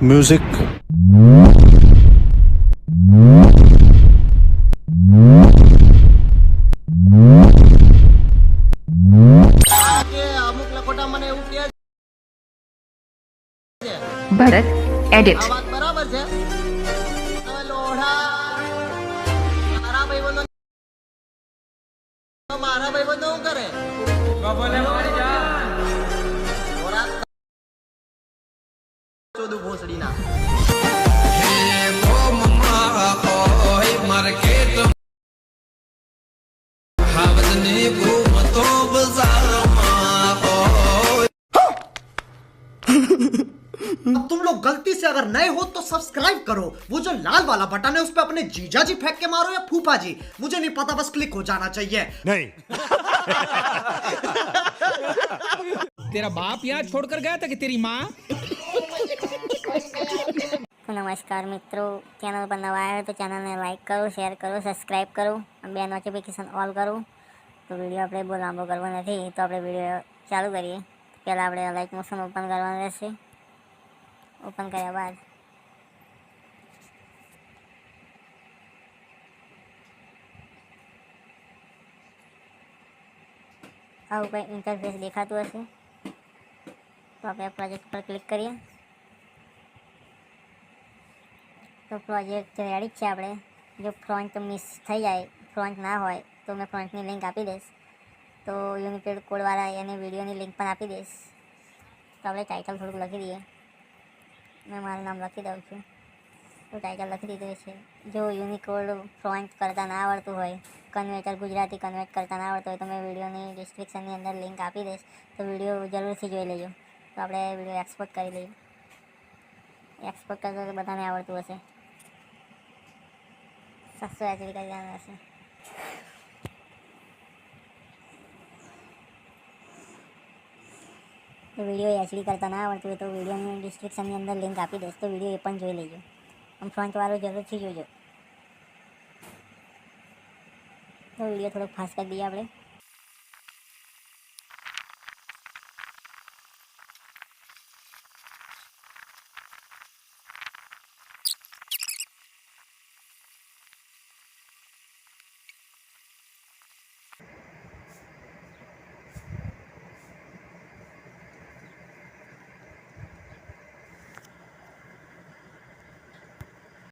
Music. ભરત edit. આ વાત બરાબર છે. હવે લોઢા મારા ભાઈબંધો શું કરે? ચોદું ભોસડીના. अब तुम लोग गलती से अगर नए हो तो सब्सक्राइब करो, वो जो लाल वाला बटन है उस पर अपने जीजा जी फेंक के मारो या फूफा जी, मुझे नहीं पता, बस क्लिक हो जाना चाहिए. नहीं। तेरा बाप यहाँ छोड़कर गया था कि तेरी माँ? नमस्कार मित्रों, चैनल पर नवा आए हो तो चैनल ने लाइक करो, शेर करो, सब्सक्राइब करो और બે નોટિફિકેશન ઓલ કરો. તો વિડીયો આપણે બહુ લાંબો કરવો નથી, તો આપણે વિડીયો ચાલુ કરીએ. પહેલાં આપણે લાઇક મોશન ઓપન કરવાનું રહેશે. ઓપન કર્યા બાદ આવું કંઈ ઇન્ટરફેસ દેખાતું હશે. તો આપણે પ્રોજેક્ટ પર ક્લિક કરીએ. તો પ્રોજેક્ટ રેડી જ છે. આપણે જો ફ્રન્ટ મિસ થઈ જાય, ફ્રન્ટ ના હોય તો મેં ફ્રન્ટની લિંક આપી દઈશ. તો યુનિટેડ કોડવાળા એને વિડીયોની લિંક પણ આપી દઈશ. તો આપણે ટાઇટલ થોડુંક લખી દઈએ. મેં મારું નામ લખી દઉં છું. તો ટાઇટલ લખી દીધું છે. જો યુનિકોડ ફ્રન્ટ કરતાં ના આવડતું હોય, કન્વર્ટર ગુજરાતી કન્વર્ટ કરતાં ના આવડતું હોય, તો મેં વિડીયોની ડિસ્ક્રિપ્શનની અંદર લિંક આપી દઈશ. તો વિડીયો જરૂરથી જોઈ લેજો. તો આપણે વિડીયો એક્સપોર્ટ કરી લઈએ. એક્સપોર્ટ કરતાં તો બધાને આવડતું હશે. 700 એચડી કરી દેવાનું હશે. તો વિડીયો એચડી કરતાં ના આવડતું હોય તો વિડીયોની ડિસ્ક્રિપ્શનની અંદર લિંક આપી દઈશ. તો વિડીયો એ પણ જોઈ લેજો. આમ ફ્રન્ટવાળું જરૂરથી જોજો. તો વિડીયો થોડોક ફાસ્ટ કરી દઈએ આપણે.